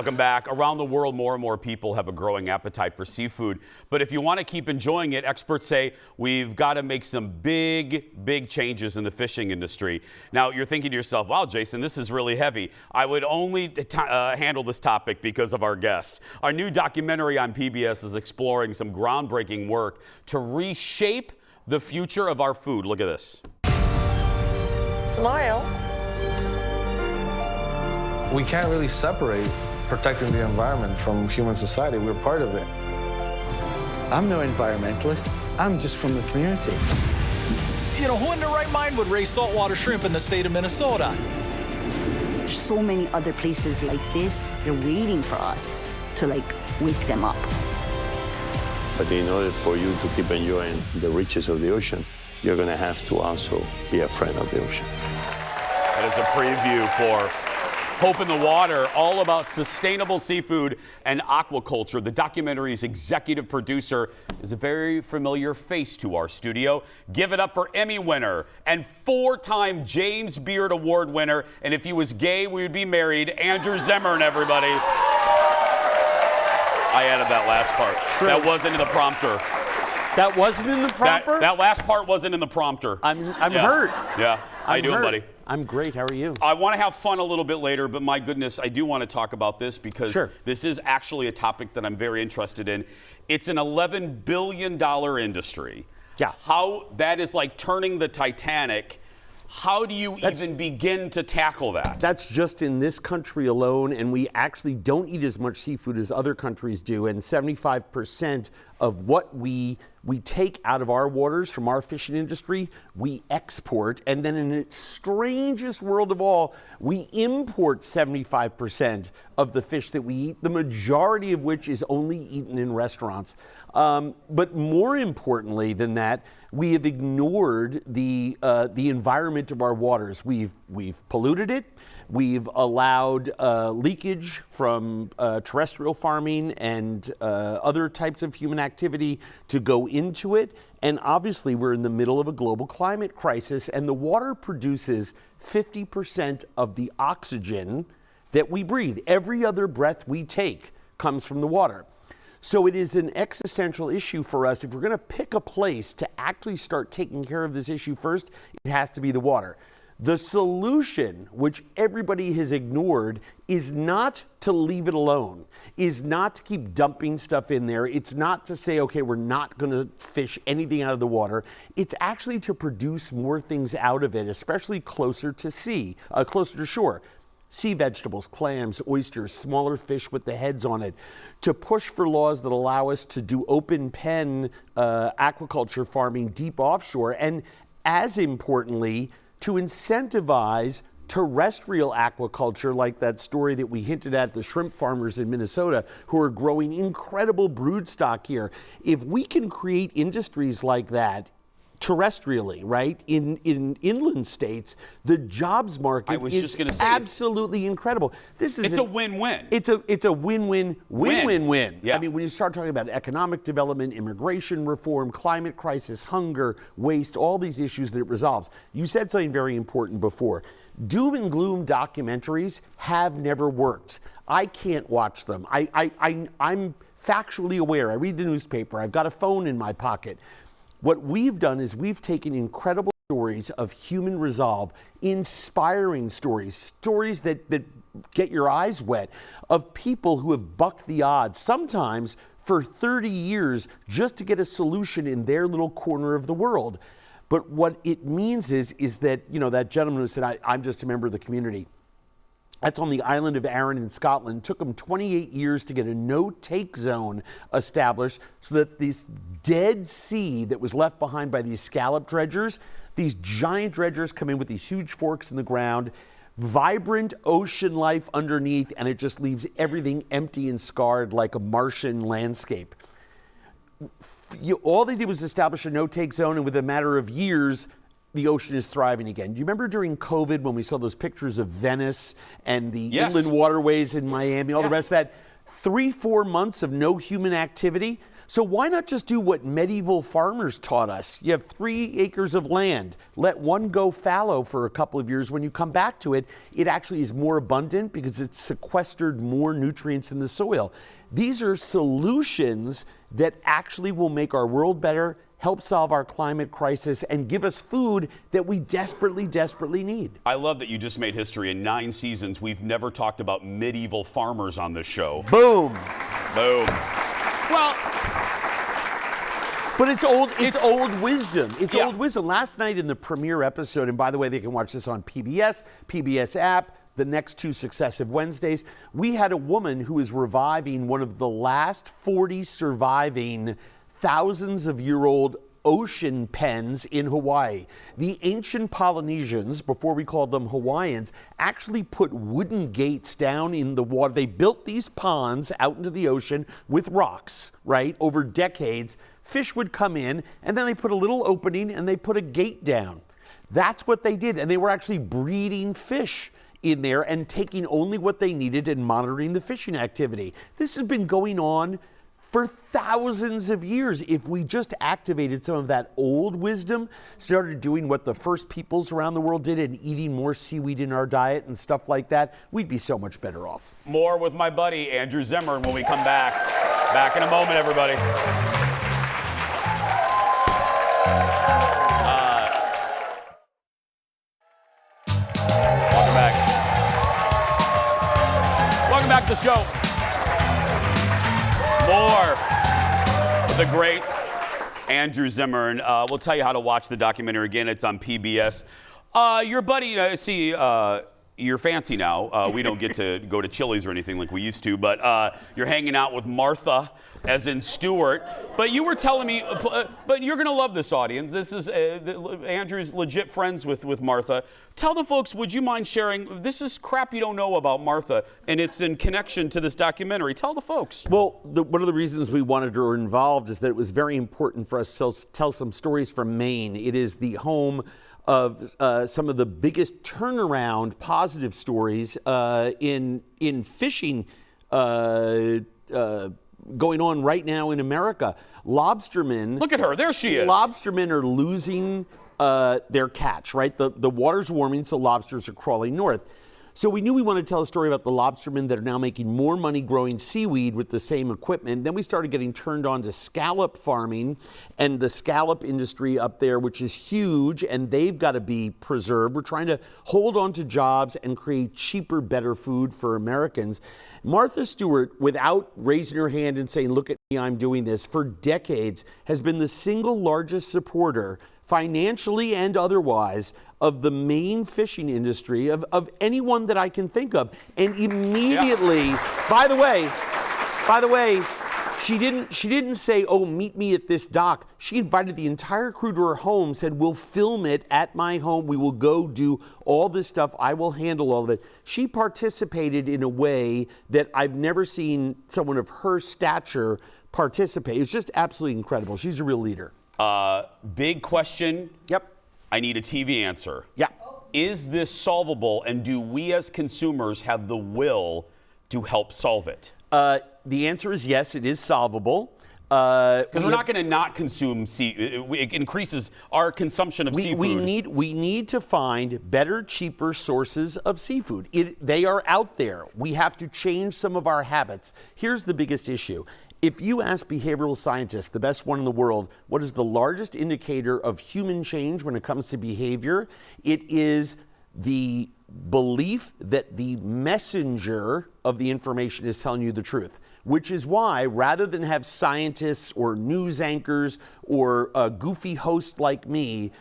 Welcome back. Around the world, more and more people have a growing appetite for seafood. But if you want to keep enjoying it, experts say we've got to make some big changes in the fishing industry. Now, you're thinking to yourself, wow, Jason, this is really heavy. I would only handle this topic because of our guest. Our new documentary on PBS is exploring some groundbreaking work to reshape the future of our food. Look at this. Smile. We can't really separate protecting the environment from human society. We're part of it. I'm no environmentalist. I'm just from the community. You know, who in their right mind would raise saltwater shrimp in the state of Minnesota? There's so many other places like this. They're waiting for us to, wake them up. But in order for you to keep enjoying the riches of the ocean, you're going to have to also be a friend of the ocean. That is a preview for Hope in the Water, all about sustainable seafood and aquaculture. The documentary's executive producer is a very familiar face to our studio. Give it up for Emmy winner and 4-time James Beard Award winner, and if he was gay, we would be married, Andrew Zimmern, everybody. I added that last part. True. That wasn't in the prompter. That wasn't in the prompter? That last part wasn't in the prompter. I'm hurt. Yeah. How you doing, buddy? I'm great. How are you? I want to have fun a little bit later, but my goodness, I do want to talk about this because this is actually a topic that I'm very interested in. It's an $11 billion industry. Yeah. How that is like turning the Titanic. How do you even begin to tackle that? That's just in this country alone, and we actually don't eat as much seafood as other countries do, and 75% of what we take out of our waters from our fishing industry, we export, and then in its strangest world of all, we import 75% of the fish that we eat, the majority of which is only eaten in restaurants. But more importantly than that, we have ignored the environment of our waters. We've polluted it. We've allowed leakage from terrestrial farming and other types of human activity to go into it. And obviously, we're in the middle of a global climate crisis, and the water produces 50% of the oxygen that we breathe. Every other breath we take comes from the water. So it is an existential issue for us. If we're going to pick a place to actually start taking care of this issue first, it has to be the water. The solution, which everybody has ignored, is not to leave it alone, is not to keep dumping stuff in there. It's not to say, okay, we're not going to fish anything out of the water. It's actually to produce more things out of it, especially closer to shore. Sea vegetables, clams, oysters, smaller fish with the heads on it, to push for laws that allow us to do open pen aquaculture farming deep offshore, and as importantly, to incentivize terrestrial aquaculture, like that story that we hinted at, the shrimp farmers in Minnesota who are growing incredible brood stock here. If we can create industries like that terrestrially, right, in inland states, the jobs market is absolutely incredible. It's a win-win. It's a win-win. Yeah. I mean, when you start talking about economic development, immigration reform, climate crisis, hunger, waste, all these issues that it resolves. You said something very important before. Doom and gloom documentaries have never worked. I can't watch them. I'm factually aware. I read the newspaper. I've got a phone in my pocket. What we've done is we've taken incredible stories of human resolve, inspiring stories that get your eyes wet, of people who have bucked the odds, sometimes for 30 years, just to get a solution in their little corner of the world. But what it means is that, that gentleman who said, I'm just a member of the community. That's on the island of Arran in Scotland. It took them 28 years to get a no-take zone established so that this dead sea that was left behind by these scallop dredgers, these giant dredgers come in with these huge forks in the ground, vibrant ocean life underneath, and it just leaves everything empty and scarred like a Martian landscape. All they did was establish a no-take zone, and within a matter of years, the ocean is thriving again. Do you remember during COVID when we saw those pictures of Venice and the inland waterways in Miami, all the rest of that? 3-4 months of no human activity. So why not just do what medieval farmers taught us? You have 3 acres of land. Let one go fallow for a couple of years. When you come back to it, it actually is more abundant because it's sequestered more nutrients in the soil. These are solutions that actually will make our world better, help solve our climate crisis, and give us food that we desperately, desperately need. I love that you just made history. In 9 seasons, we've never talked about medieval farmers on this show. Boom. Boom. Well, but it's old wisdom. It's old wisdom. Last night in the premiere episode, and by the way, they can watch this on PBS, PBS app, the next 2 successive Wednesdays, we had a woman who is reviving one of the last 40 surviving thousands-of-year-old ocean pens in Hawaii. The ancient Polynesians, before we called them Hawaiians, actually put wooden gates down in the water. They built these ponds out into the ocean with rocks, right, over decades. Fish would come in, and then they put a little opening, and they put a gate down. That's what they did, and they were actually breeding fish in there and taking only what they needed and monitoring the fishing activity. This has been going on for thousands of years. If we just activated some of that old wisdom, started doing what the first peoples around the world did and eating more seaweed in our diet and stuff like that, we'd be so much better off. More with my buddy, Andrew Zimmern, when we come back. Back in a moment, everybody. Welcome back. Welcome back to the show. More with the great Andrew Zimmern. We'll tell you how to watch the documentary again. It's on PBS. Your buddy, you're fancy now. We don't get to go to Chili's or anything like we used to, but you're hanging out with Martha, as in Stewart. But you were telling me, but you're going to love this audience. This is Andrew's legit friends with Martha. Tell the folks, would you mind sharing, this is crap you don't know about Martha, and it's in connection to this documentary. Tell the folks. Well, one of the reasons we wanted her involved is that it was very important for us to tell some stories from Maine. It is the home of some of the biggest turnaround positive stories in fishing going on right now in America. Lobstermen. Look at her. There she is. Lobstermen are losing their catch, right? The water's warming, so lobsters are crawling north. So we knew we wanted to tell a story about the lobstermen that are now making more money growing seaweed with the same equipment. Then we started getting turned on to scallop farming and the scallop industry up there, which is huge, and they've got to be preserved. We're trying to hold on to jobs and create cheaper, better food for Americans. Martha Stewart, without raising her hand and saying, look at me, I'm doing this, for decades has been the single largest supporter, financially and otherwise, of the Maine fishing industry, of anyone that I can think of. And immediately, by the way, she didn't say, oh, meet me at this dock. She invited the entire crew to her home, said, we'll film it at my home. We will go do all this stuff. I will handle all of it. She participated in a way that I've never seen someone of her stature participate. It's just absolutely incredible. She's a real leader. Big question. Yep. I need a TV answer. Yeah. Is this solvable, and do we as consumers have the will to help solve it? The answer is yes, it is solvable. Because we're not going to not consume it increases our consumption of seafood. We need to find better, cheaper sources of seafood. They are out there. We have to change some of our habits. Here's the biggest issue. If you ask behavioral scientists, the best one in the world, what is the largest indicator of human change when it comes to behavior? It is the belief that the messenger of the information is telling you the truth, which is why rather than have scientists or news anchors or a goofy host like me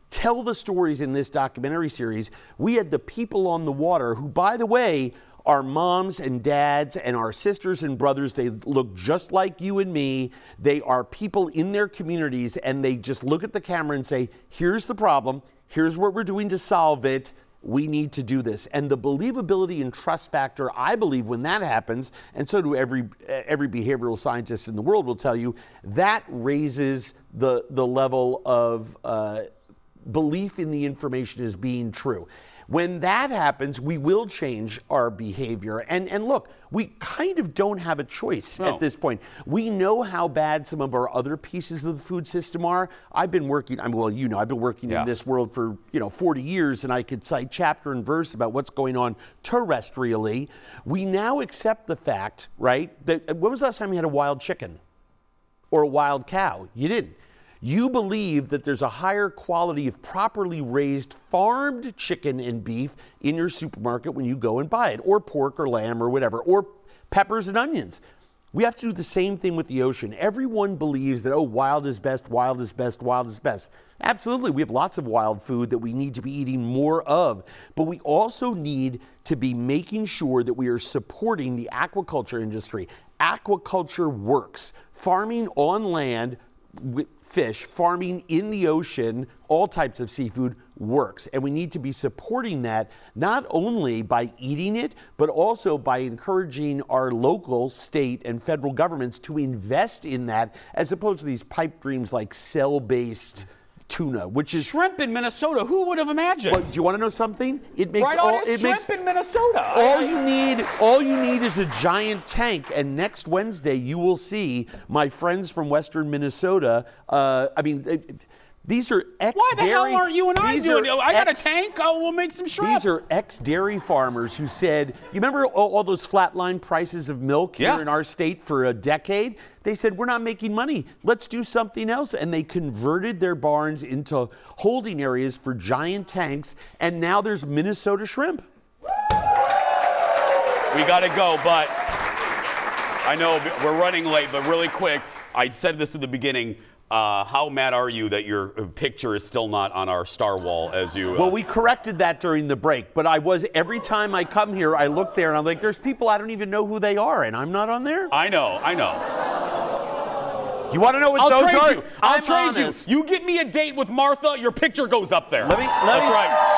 tell the stories in this documentary series, we had the people on the water who, by the way, our moms and dads and our sisters and brothers. They look just like you and me. They are people in their communities, and they just look at the camera and say, here's the problem. Here's what we're doing to solve it. We need to do this. And the believability and trust factor, I believe, when that happens, and so do every behavioral scientist in the world will tell you, that raises the level of belief in the information as being true. When that happens, we will change our behavior. And look, we kind of don't have a choice at this point. We know how bad some of our other pieces of the food system are. I've been working, I've been working in this world for 40 years, and I could cite chapter and verse about what's going on terrestrially. We now accept the fact, right, that when was the last time you had a wild chicken or a wild cow? You didn't. You believe that there's a higher quality of properly raised farmed chicken and beef in your supermarket when you go and buy it, or pork or lamb or whatever, or peppers and onions. We have to do the same thing with the ocean. Everyone believes that, wild is best, wild is best, wild is best. Absolutely, we have lots of wild food that we need to be eating more of, but we also need to be making sure that we are supporting the aquaculture industry. Aquaculture works. Farming on land with fish, farming in the ocean, all types of seafood works. And we need to be supporting that not only by eating it, but also by encouraging our local, state, and federal governments to invest in that, as opposed to these pipe dreams like cell-based tuna, which is shrimp in Minnesota. Who would have imagined? Well, do you want to know something? It makes shrimp in Minnesota. All you need is a giant tank. And next Wednesday, you will see my friends from Western Minnesota. These are ex-dairy. Why the hell aren't you and I doing it? I got a tank. We'll make some shrimp. These are ex-dairy farmers who said, you remember all those flatline prices of milk here in our state for a decade? They said, we're not making money. Let's do something else. And they converted their barns into holding areas for giant tanks. And now there's Minnesota shrimp. We got to go, but I know we're running late, but really quick, I said this at the beginning. How mad are you that your picture is still not on our star wall as you... Well, we corrected that during the break, but every time I come here, I look there and I'm like, there's people I don't even know who they are, and I'm not on there? I know. You want to know what those are? I'll trade you. You get me a date with Martha, your picture goes up there. That's right.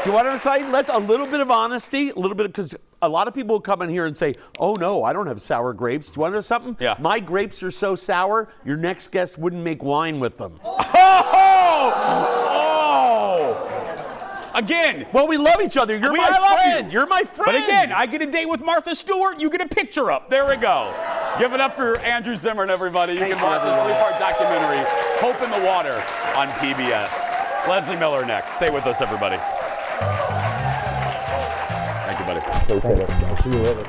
Do you want to say, let's a little bit of honesty, because a lot of people will come in here and say, oh no, I don't have sour grapes. Do you want to know something? Yeah. My grapes are so sour, your next guest wouldn't make wine with them. Again. Well, we love each other. You're my friend. You're my friend. But again, I get a date with Martha Stewart, you get a picture up. There we go. Give it up for Andrew Zimmern, everybody. You can watch this three-part documentary, Hope in the Water, on PBS. Leslie Miller next. Stay with us, everybody. Thank you, buddy. I'll see you later.